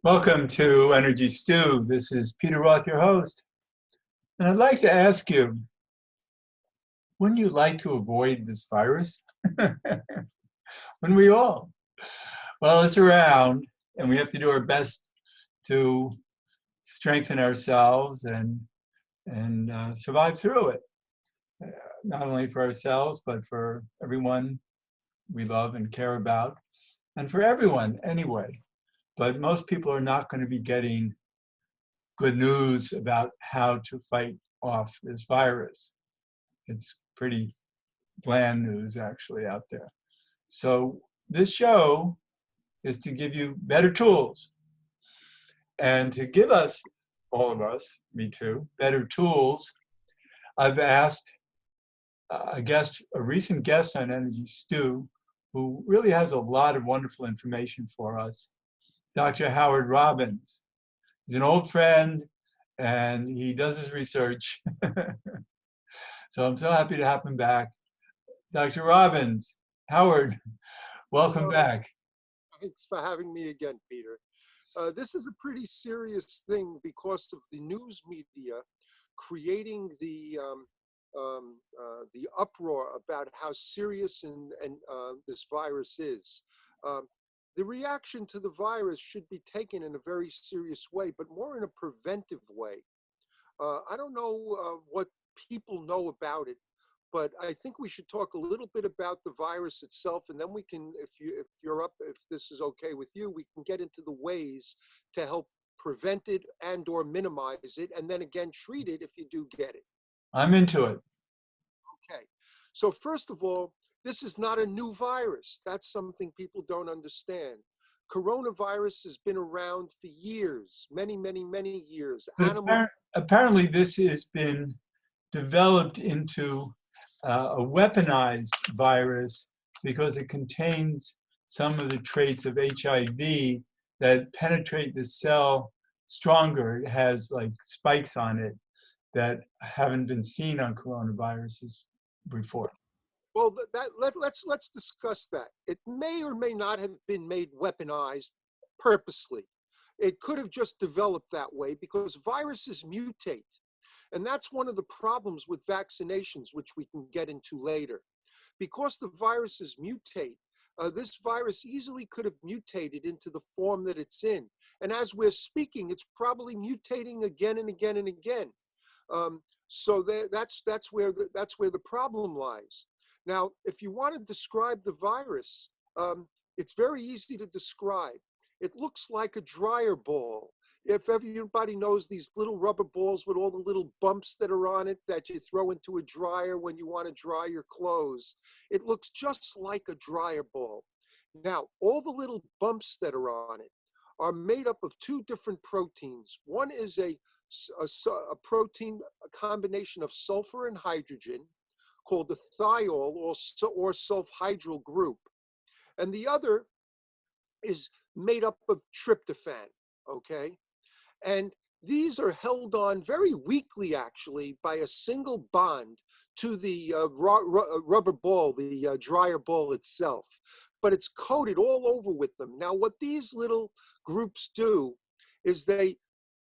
Welcome to Energy Stew. This is Peter Roth, your host. And I'd like to ask you, wouldn't you like to avoid this virus? Wouldn't we all? Well, it's around, and we have to do our best to strengthen ourselves and survive through it, not only for ourselves, but for everyone we love and care about, and for everyone anyway. But most people are not going to be getting good news about how to fight off this virus. It's pretty bland news actually out there. So this show is to give you better tools and to give us, all of us, me too, better tools. I've asked a recent guest on Energy Stew, who really has a lot of wonderful information for us, Dr. Howard Robbins. He's an old friend and he does his research. So I'm so happy to have him back. Dr. Robbins, Howard, welcome back. Thanks for having me again, Peter. This is a pretty serious thing because of the news media creating the uproar about how serious and this virus is. The reaction to the virus should be taken in a very serious way, but more in a preventive way. I don't know what people know about it, but I think we should talk a little bit about the virus itself, and then we can, if this is okay with you, we can get into the ways to help prevent it and or minimize it, and then again treat it if you do get it. I'm into it. Okay, so first of all, this is not a new virus. That's something people don't understand. Coronavirus has been around for years, many, many, many years. Apparently this has been developed into a weaponized virus because it contains some of the traits of HIV that penetrate the cell stronger. It has like spikes on it that haven't been seen on coronaviruses before. Well, let's discuss that. It may or may not have been made weaponized purposely. It could have just developed that way because viruses mutate. And that's one of the problems with vaccinations, which we can get into later. Because the viruses mutate, this virus easily could have mutated into the form that it's in. And as we're speaking, it's probably mutating again and again and again. So that's where the problem lies. Now, if you want to describe the virus, it's very easy to describe. It looks like a dryer ball. If everybody knows these little rubber balls with all the little bumps that are on it that you throw into a dryer when you want to dry your clothes, it looks just like a dryer ball. Now, all the little bumps that are on it are made up of two different proteins. One is a protein, a combination of sulfur and hydrogen called the thiol or sulfhydryl group. And the other is made up of tryptophan, okay? And these are held on very weakly, actually, by a single bond to the rubber ball, the dryer ball itself. But it's coated all over with them. Now, what these little groups do is they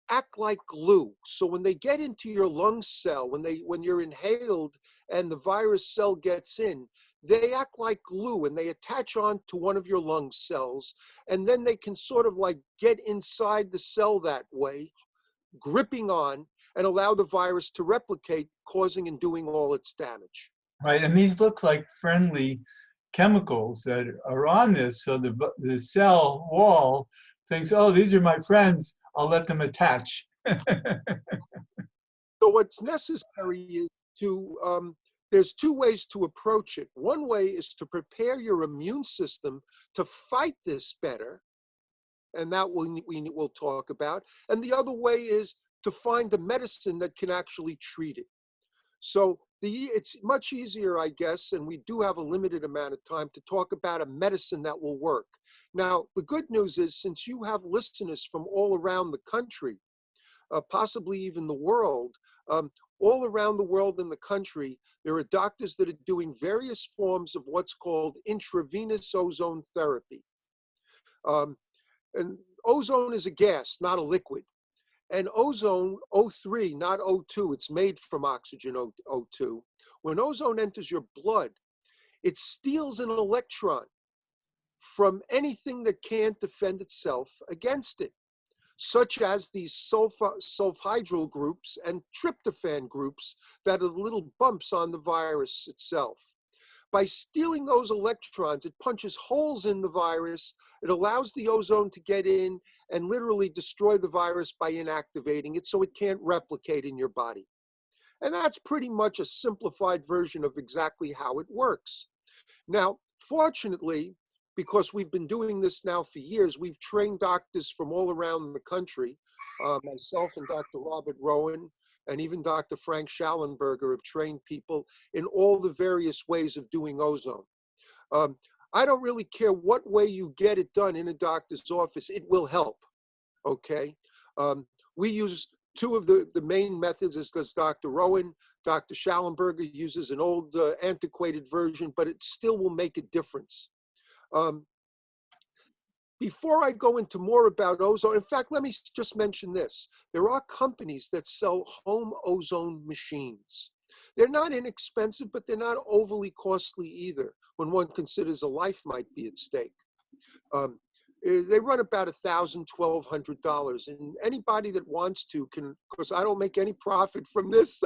act like glue. So when they get into your lung cell, when you're inhaled and the virus cell gets in, they act like glue and they attach on to one of your lung cells, and then they can sort of like get inside the cell that way, gripping on, and allow the virus to replicate, causing and doing all its damage. Right, and these look like friendly chemicals that are on this, so the cell wall thinks, oh, these are my friends, I'll let them attach. So what's necessary is to, there's two ways to approach it. One way is to prepare your immune system to fight this better, and that we'll talk about. And the other way is to find a medicine that can actually treat it. So it's much easier, I guess, and we do have a limited amount of time to talk about a medicine that will work. Now, the good news is, since you have listeners from all around the country, possibly even the world, all around the world in the country, there are doctors that are doing various forms of what's called intravenous ozone therapy. And ozone is a gas, not a liquid. And ozone, O3, not O2, it's made from oxygen, O2. When ozone enters your blood, it steals an electron from anything that can't defend itself against it, such as these sulfhydryl groups and tryptophan groups that are the little bumps on the virus itself. By stealing those electrons, it punches holes in the virus. It allows the ozone to get in and literally destroy the virus by inactivating it so it can't replicate in your body. And that's pretty much a simplified version of exactly how it works. Now, fortunately, because we've been doing this now for years, we've trained doctors from all around the country, myself and Dr. Robert Rowan, and even Dr. Frank Schallenberger have trained people in all the various ways of doing ozone. I don't really care what way you get it done in a doctor's office, it will help, okay? We use two of the main methods, as does Dr. Rowan. Dr. Schallenberger uses an old antiquated version, but it still will make a difference. Before I go into more about ozone, in fact, let me just mention this. There are companies that sell home ozone machines. They're not inexpensive, but they're not overly costly either when one considers a life might be at stake. They run about $1,000, $1,200, and anybody that wants to can, because I don't make any profit from this,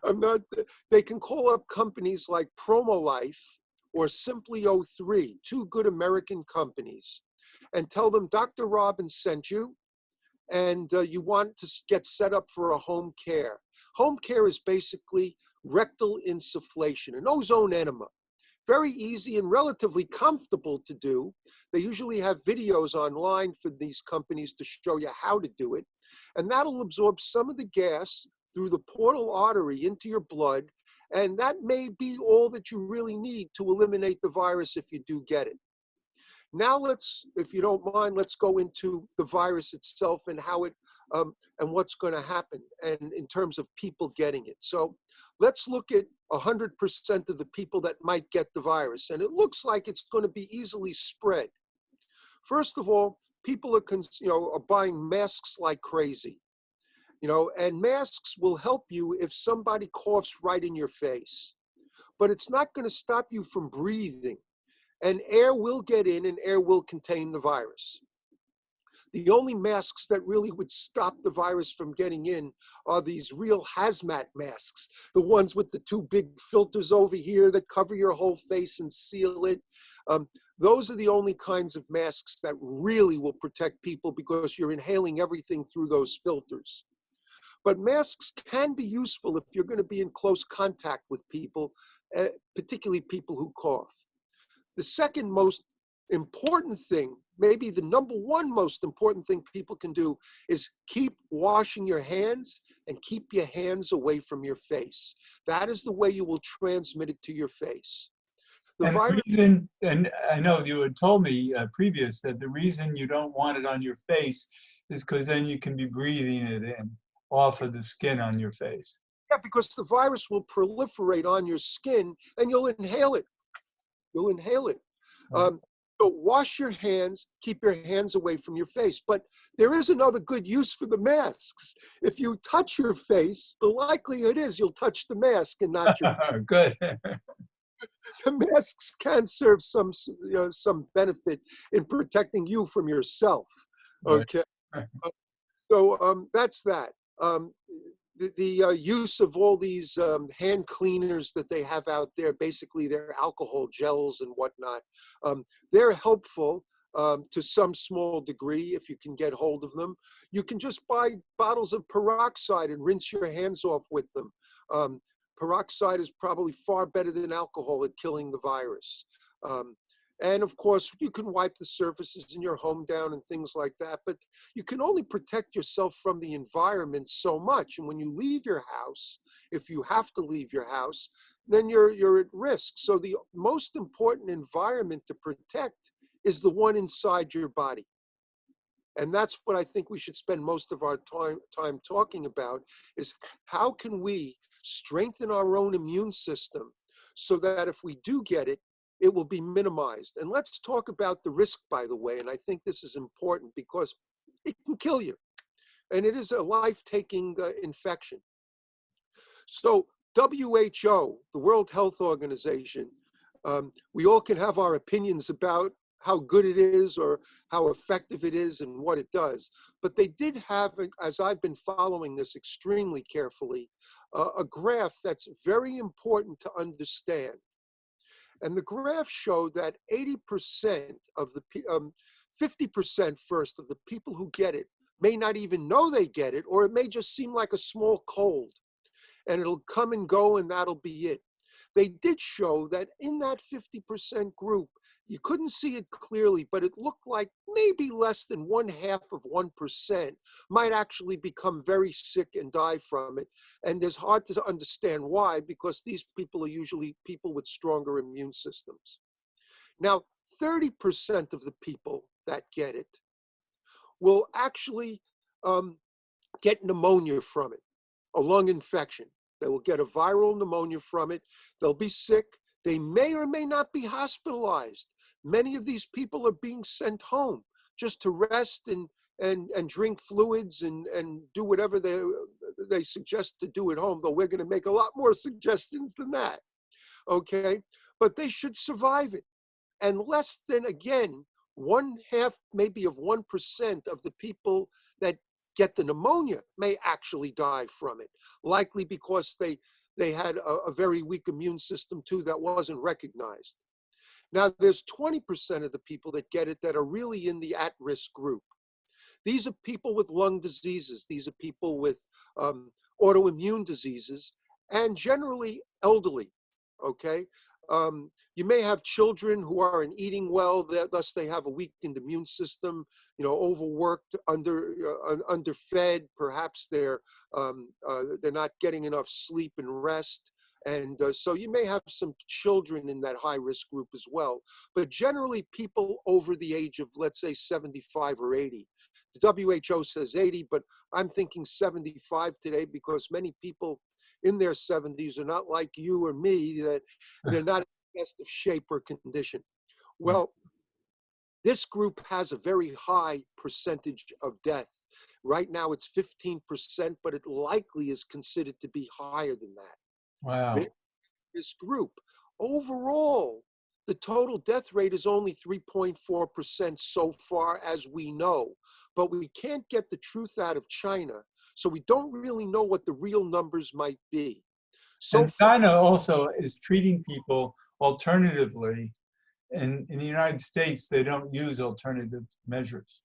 I'm not, they can call up companies like PromoLife or Simply O3, two good American companies, and tell them Dr. Robbins sent you and you want to get set up for a home care. Home care is basically rectal insufflation, an ozone enema. Very easy and relatively comfortable to do. They usually have videos online for these companies to show you how to do it. And that'll absorb some of the gas through the portal artery into your blood. And that may be all that you really need to eliminate the virus if you do get it. Now let's, if you don't mind, let's go into the virus itself and how it, and what's going to happen and in terms of people getting it. So let's look at 100% of the people that might get the virus. And it looks like it's going to be easily spread. First of all, people are buying masks like crazy. And masks will help you if somebody coughs right in your face. But it's not going to stop you from breathing. And air will get in and air will contain the virus. The only masks that really would stop the virus from getting in are these real hazmat masks, the ones with the two big filters over here that cover your whole face and seal it. Those are the only kinds of masks that really will protect people because you're inhaling everything through those filters. But masks can be useful if you're going to be in close contact with people, particularly people who cough. The second most important thing, maybe the number one most important thing people can do, is keep washing your hands and keep your hands away from your face. That is the way you will transmit it to your face. The And virus, the reason, and I know you had told me previous that the reason you don't want it on your face is because then you can be breathing it in off of the skin on your face. yeah, because the virus will proliferate on your skin and you'll inhale it. You'll inhale it. So wash your hands, keep your hands away from your face. But there is another good use for the masks. If you touch your face, the likelihood is you'll touch the mask and not your face. Good. The masks can serve some benefit in protecting you from yourself. Okay. So that's that. The use of all these hand cleaners that they have out there, basically they're alcohol gels and whatnot, they're helpful to some small degree if you can get hold of them. You can just buy bottles of peroxide and rinse your hands off with them. Peroxide is probably far better than alcohol at killing the virus. And of course, you can wipe the surfaces in your home down and things like that, but you can only protect yourself from the environment so much. And when you leave your house, if you have to leave your house, then you're at risk. So the most important environment to protect is the one inside your body. And that's what I think we should spend most of our time talking about, is how can we strengthen our own immune system so that if we do get it, it will be minimized. And let's talk about the risk, by the way. And I think this is important because it can kill you. And it is a life-taking infection. So WHO, the World Health Organization, we all can have our opinions about how good it is or how effective it is and what it does. But they did have, as I've been following this extremely carefully, a graph that's very important to understand. And the graph showed that 80% of the, 50% first of the people who get it may not even know they get it, or it may just seem like a small cold and it'll come and go and that'll be it. They did show that in that 50% group, you couldn't see it clearly, but it looked like maybe less than 0.5% might actually become very sick and die from it. And it's hard to understand why, because these people are usually people with stronger immune systems. Now, 30% of the people that get it will actually get pneumonia from it, a lung infection. They will get a viral pneumonia from it. They'll be sick. They may or may not be hospitalized. Many of these people are being sent home just to rest and drink fluids and do whatever they suggest to do at home, though we're going to make a lot more suggestions than that, okay? But they should survive it. And less than, again, 1/2, maybe of 1% of the people that get the pneumonia may actually die from it, likely because they had a very weak immune system too that wasn't recognized. Now, there's 20% of the people that get it that are really in the at-risk group. These are people with lung diseases. These are people with autoimmune diseases, and generally elderly, okay? You may have children who aren't eating well, thus they have a weakened immune system, overworked, underfed. Perhaps they're not getting enough sleep and rest. And so you may have some children in that high risk group as well. But generally people over the age of, let's say, 75 or 80. The WHO says 80, but I'm thinking 75 today because many people in their 70s are not like you or me, that they're not in the best of shape or condition. Well, this group has a very high percentage of death. Right now it's 15%, but it likely is considered to be higher than that. Wow. This group, overall, the total death rate is only 3.4% so far as we know, but we can't get the truth out of China, so we don't really know what the real numbers might be. So And China also is treating people alternatively. In the United States, they don't use alternative measures.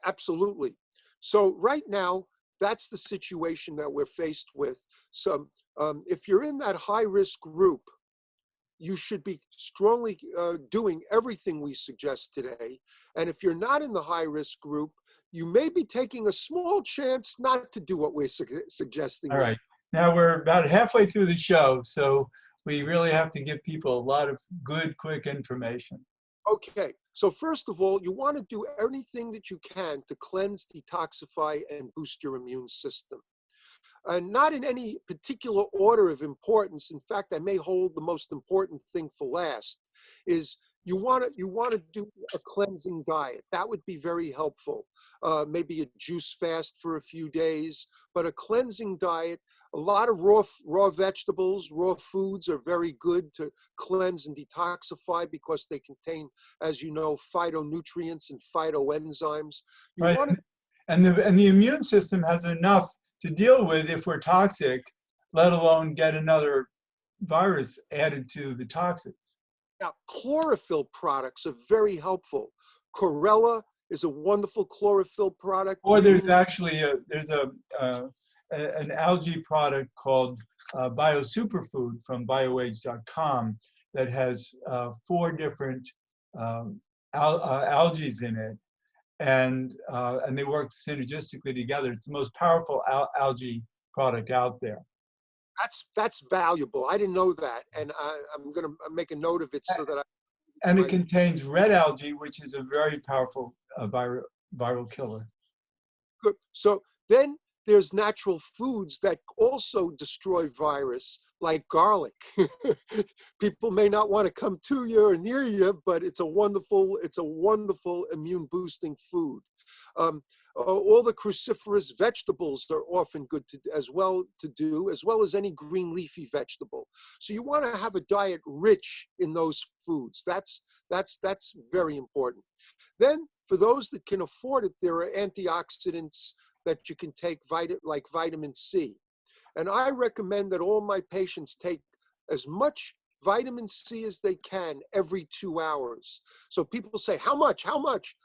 Absolutely. So right now, that's the situation that we're faced with. So if you're in that high risk group, you should be strongly doing everything we suggest today. And if you're not in the high risk group, you may be taking a small chance not to do what we're suggesting. All right. Now we're about halfway through the show, so we really have to give people a lot of good, quick information. Okay, so first of all, you want to do anything that you can to cleanse, detoxify, and boost your immune system. And not in any particular order of importance. In fact, I may hold the most important thing for last, is you want to do a cleansing diet. That would be very helpful. Maybe a juice fast for a few days, but a cleansing diet. A lot of raw vegetables, raw foods are very good to cleanse and detoxify because they contain, as you know, phytonutrients and phytoenzymes. You Right. want to, And the immune system has enough to deal with if we're toxic, let alone get another virus added to the toxins. now, chlorophyll products are very helpful. Chlorella is a wonderful chlorophyll product. Or there's actually an algae product called BioSuperfood from bioage.com that has 4 different algae in it, and they work synergistically together. It's the most powerful algae product out there. That's valuable. I didn't know that, and I'm going to make a note of it so that And it contains red algae, which is a very powerful viral killer. good. So then there's natural foods that also destroy virus, like garlic. People may not want to come to you or near you, but it's a wonderful immune boosting food. All the cruciferous vegetables are often good as well as any green leafy vegetable. So you want to have a diet rich in those foods. That's very important. Then for those that can afford it, there are antioxidants that you can take, like vitamin C. And I recommend that all my patients take as much vitamin C as they can every 2 hours. So people say, how much? How much?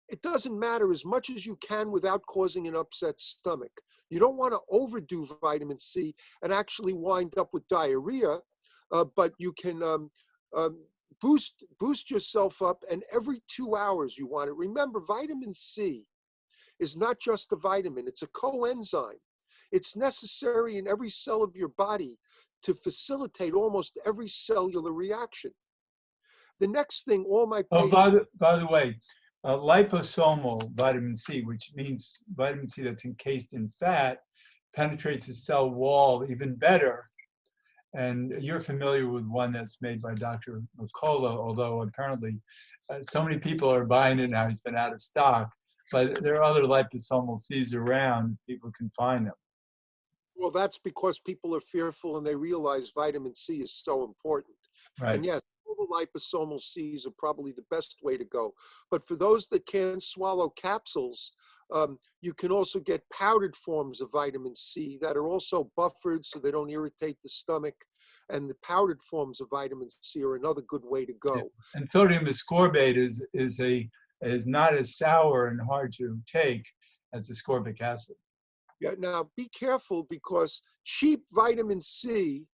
It doesn't matter, as much as you can without causing an upset stomach. You don't want to overdo vitamin C and actually wind up with diarrhea, but you can boost yourself up, and every 2 hours you want it. Remember, vitamin C is not just a vitamin, it's a coenzyme. It's necessary in every cell of your body to facilitate almost every cellular reaction. The next thing all my Oh, patients... by the way, liposomal vitamin C, which means vitamin C that's encased in fat, penetrates the cell wall even better. And you're familiar with one that's made by Dr. McCullough, although apparently so many people are buying it now, he's been out of stock. But there are other liposomal Cs around, people can find them. Well, that's because people are fearful and they realize vitamin C is so important. Right. And yes, all the liposomal Cs are probably the best way to go. But for those that can't swallow capsules, you can also get powdered forms of vitamin C that are also buffered so they don't irritate the stomach. And the powdered forms of vitamin C are another good way to go. Yeah. And sodium ascorbate is not as sour and hard to take as ascorbic acid. Yeah, now be careful, because cheap vitamin C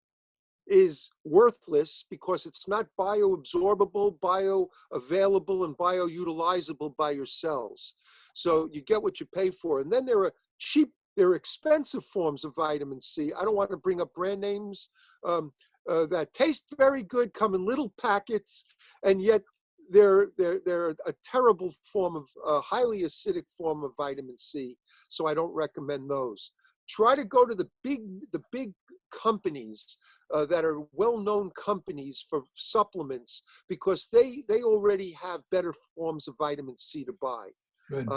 is worthless because it's not bioabsorbable, bioavailable, and bioutilizable by your cells. So you get what you pay for. And then there are expensive forms of vitamin C. I don't want to bring up brand names that taste very good, come in little packets, and yet they're a terrible form of highly acidic form of vitamin C. So I don't recommend those. Try to go to the big companies that are well-known companies for supplements, because they already have better forms of vitamin C to buy. Good.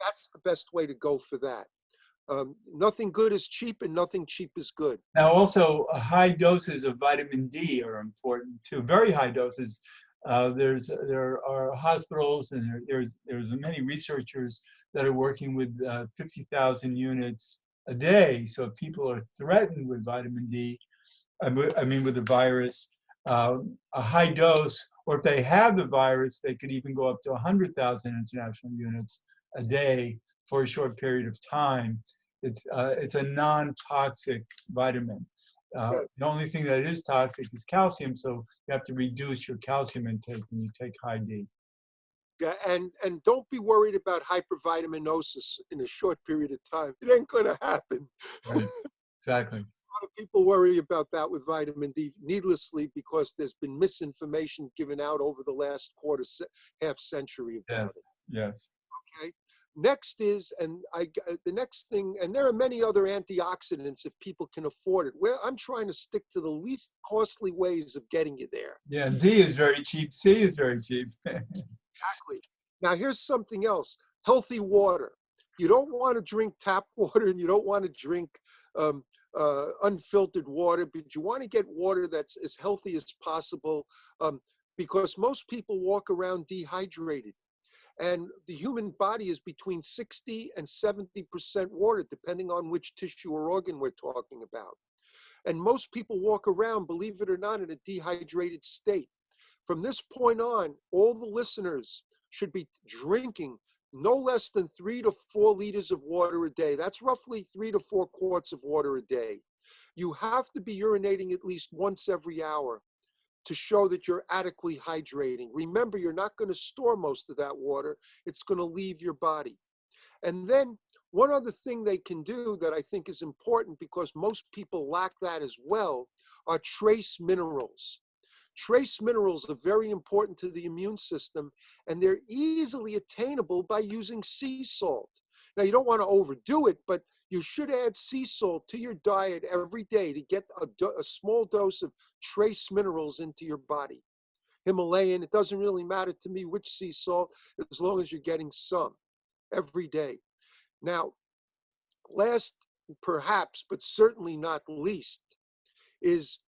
That's the best way to go for that. Nothing good is cheap, and nothing cheap is good. Now also high doses of vitamin D are important too, very high doses. There are hospitals and there's many researchers that are working with 50,000 units a day. So if people are threatened with vitamin D, I mean with the virus, a high dose, or if they have the virus, they could even go up to 100,000 international units a day for a short period of time. It's a non-toxic vitamin. The only thing that is toxic is calcium, so you have to reduce your calcium intake when you take high D. Yeah, and don't be worried about hypervitaminosis in a short period of time. It ain't going to happen. Right. Exactly. A lot of people worry about that with vitamin D needlessly, because there's been misinformation given out over the last half century about it. Yes. Okay. Next is, the next thing, and there are many other antioxidants if people can afford it. Where I'm trying to stick to the least costly ways of getting you there. Yeah, D is very cheap. C is very cheap. Exactly. Now here's something else. Healthy water. You don't want to drink tap water, and you don't want to drink unfiltered water, but you want to get water that's as healthy as possible, because most people walk around dehydrated. And the human body is between 60 and 70% water, depending on which tissue or organ we're talking about. And most people walk around, believe it or not, in a dehydrated state. From this point on, all the listeners should be drinking no less than 3 to 4 liters of water a day. That's roughly 3 to 4 quarts of water a day. You have to be urinating at least once every hour to show that you're adequately hydrating. Remember, you're not going to store most of that water. It's going to leave your body. And then one other thing they can do that I think is important, because most people lack that as well, are trace minerals. Trace minerals are very important to the immune system, and they're easily attainable by using sea salt. Now, you don't want to overdo it, but You should add sea salt to your diet every day to get a small dose of trace minerals into your body. Himalayan, it doesn't really matter to me which sea salt, as long as you're getting some every day. Now, last, perhaps, but certainly not least, is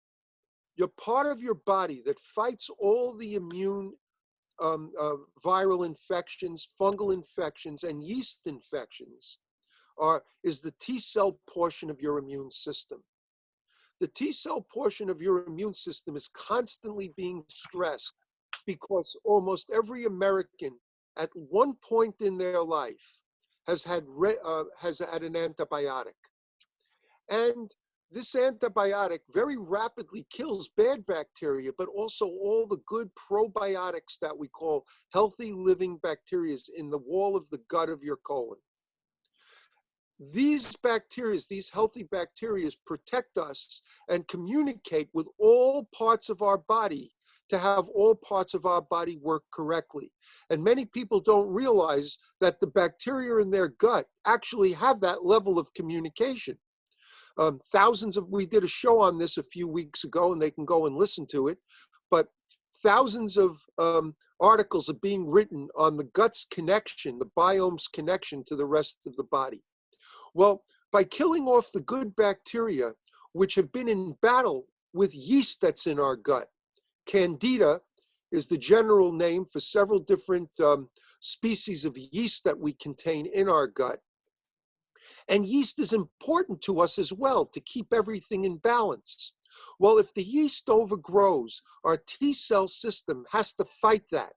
your part of your body that fights all the immune viral infections, fungal infections, and yeast infections is the T cell portion of your immune system. The T cell portion of your immune system is constantly being stressed because almost every American at one point in their life has had an antibiotic. And this antibiotic very rapidly kills bad bacteria, but also all the good probiotics that we call healthy living bacteria in the wall of the gut of your colon. These bacteria, these healthy bacteria, protect us and communicate with all parts of our body to have all parts of our body work correctly. And many people don't realize that the bacteria in their gut actually have that level of communication. We did a show on this a few weeks ago, and they can go and listen to it, but thousands of articles are being written on the gut's connection, the biome's connection to the rest of the body. Well, by killing off the good bacteria, which have been in battle with yeast that's in our gut, Candida is the general name for several different species of yeast that we contain in our gut. And yeast is important to us as well to keep everything in balance. Well, if the yeast overgrows, our T cell system has to fight that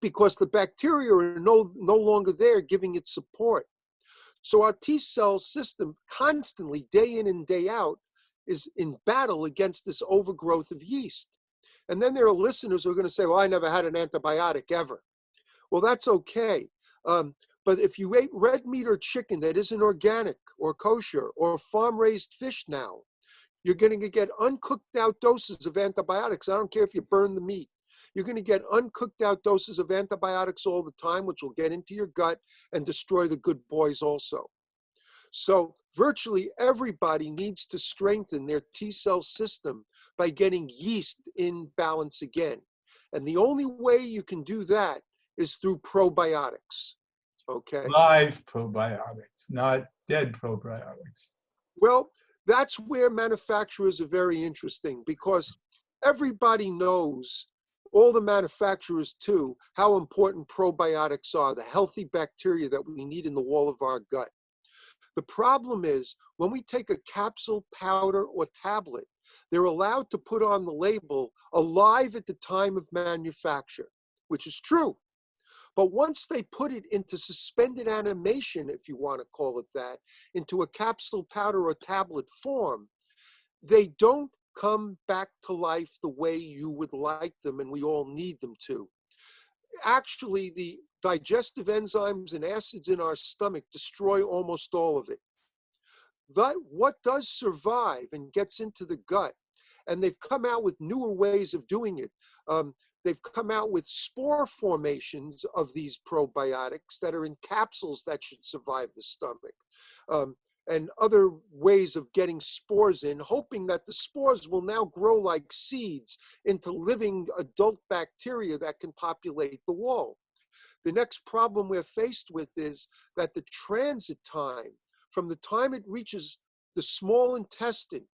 because the bacteria are no longer there giving it support. So our T cell system constantly, day in and day out, is in battle against this overgrowth of yeast. And then there are listeners who are going to say, well, I never had an antibiotic ever. Well, that's okay. But if you ate red meat or chicken that isn't organic or kosher or farm-raised fish now, you're going to get uncooked out doses of antibiotics. I don't care if you burn the meat. You're going to get uncooked out doses of antibiotics all the time, which will get into your gut and destroy the good boys also. So virtually everybody needs to strengthen their T cell system by getting yeast in balance again. And the only way you can do that is through probiotics. Okay. Live probiotics, not dead probiotics. Well, that's where manufacturers are very interesting because everybody knows, all the manufacturers too, how important probiotics are, the healthy bacteria that we need in the wall of our gut. The problem is when we take a capsule, powder, or tablet, they're allowed to put on the label alive at the time of manufacture, which is true. But once they put it into suspended animation, if you want to call it that, into a capsule, powder, or tablet form, they don't come back to life the way you would like them and we all need them to. Actually, the digestive enzymes and acids in our stomach destroy almost all of it. What does survive and gets into the gut, and they've come out with newer ways of doing it. They've come out with spore formations of these probiotics that are in capsules that should survive the stomach, and other ways of getting spores in, hoping that the spores will now grow like seeds into living adult bacteria that can populate the wall. The next problem we're faced with is that the transit time, from the time it reaches the small intestine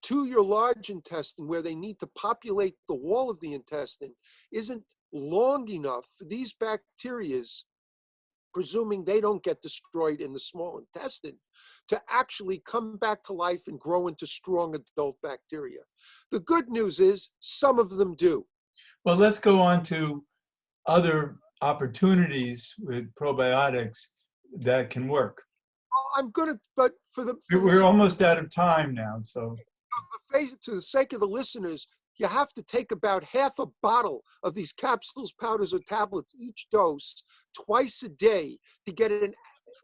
to your large intestine, where they need to populate the wall of the intestine, isn't long enough for these bacteria, presuming they don't get destroyed in the small intestine, to actually come back to life and grow into strong adult bacteria. The good news is some of them do. Well, let's go on to other opportunities with probiotics that can work. I'm gonna, but We're almost out of time now, so. To the sake of the listeners, you have to take about half a bottle of these capsules, powders, or tablets each dose twice a day to get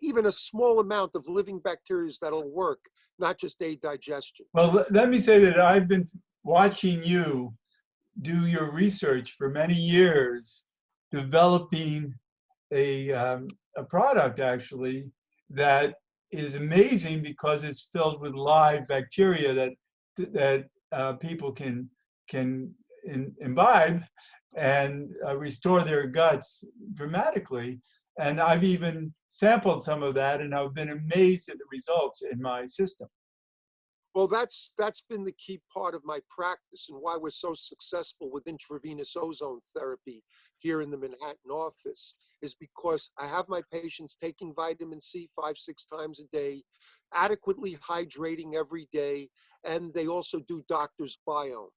even a small amount of living bacteria that'll work, not just aid digestion. Well, let me say that I've been watching you do your research for many years, developing a product actually that is amazing because it's filled with live bacteria that people can imbibe and restore their guts dramatically. And I've even sampled some of that, and I've been amazed at the results in my system. Well, that's been the key part of my practice and why we're so successful with intravenous ozone therapy here in the Manhattan office, is because I have my patients taking vitamin C 5-6 times a day, adequately hydrating every day, and they also do doctor's biome.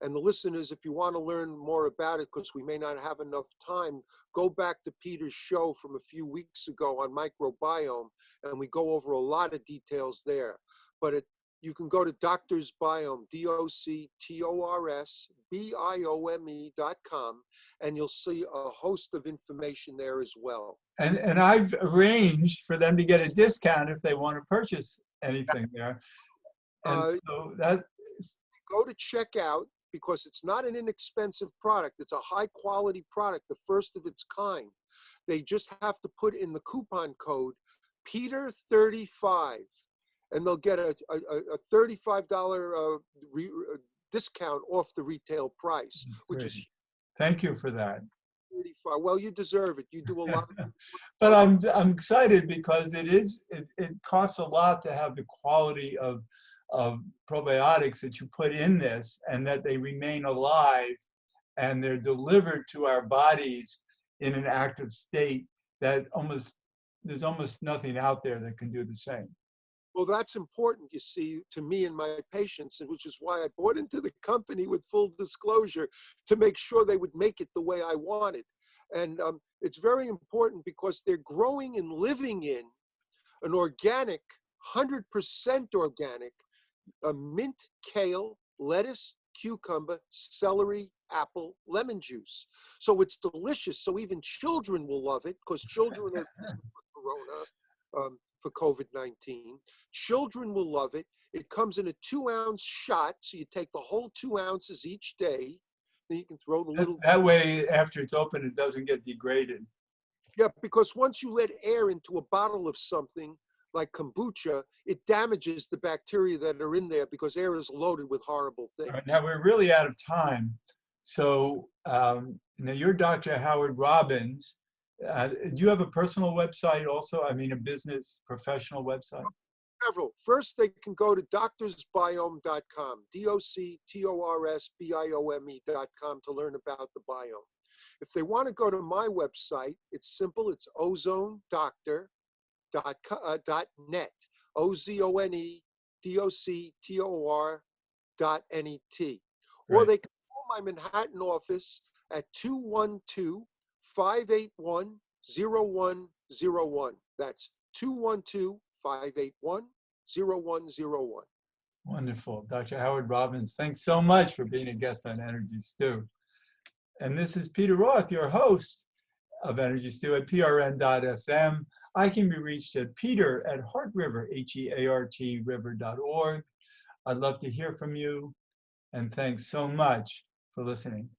And the listeners, if you want to learn more about it, because we may not have enough time, go back to Peter's show from a few weeks ago on microbiome, and we go over a lot of details there. But you can go to Doctor's Biome, DoctorsBiome.com, and you'll see a host of information there as well. And I've arranged for them to get a discount if they want to purchase anything there. And so that go to checkout, because it's not an inexpensive product. It's a high quality product, the first of its kind. They just have to put in the coupon code Peter35, and they'll get a $35 discount off the retail price, which is thank you for that. 35. Well, you deserve it. You do a lot of But I'm excited because it costs a lot to have the quality of probiotics that you put in this, and that they remain alive and they're delivered to our bodies in an active state that there's almost nothing out there that can do the same. Well, that's important, you see, to me and my patients, and which is why I bought into the company, with full disclosure, to make sure they would make it the way I wanted. And it's very important because they're growing and living in an organic, 100% organic, mint, kale, lettuce, cucumber, celery, apple, lemon juice. So it's delicious. So even children will love it, because children are corona, for COVID-19. Children will love it. It comes in a 2-ounce shot, so you take the whole 2 ounces each day. Then you can throw the little. That way, after it's open, it doesn't get degraded. Yeah, because once you let air into a bottle of something like kombucha, it damages the bacteria that are in there, because air is loaded with horrible things. Right, now we're really out of time. So now you're Dr. Howard Robbins. Do you have a personal website also? I mean, a business professional website? Several. First, they can go to doctorsbiome.com, DoctorsBiome.com, to learn about the biome. If they want to go to my website, it's simple. It's ozonedoctor.net, OZONEDOCTOR.net. Or they can call my Manhattan office at 212-581-0101. That's 212-581-0101. Wonderful. Dr. Howard Robbins, thanks so much for being a guest on Energy Stew. And this is Peter Roth, your host of Energy Stew at prn.fm. I can be reached at peter@heartriver, HEART river.org. I'd love to hear from you, and thanks so much for listening.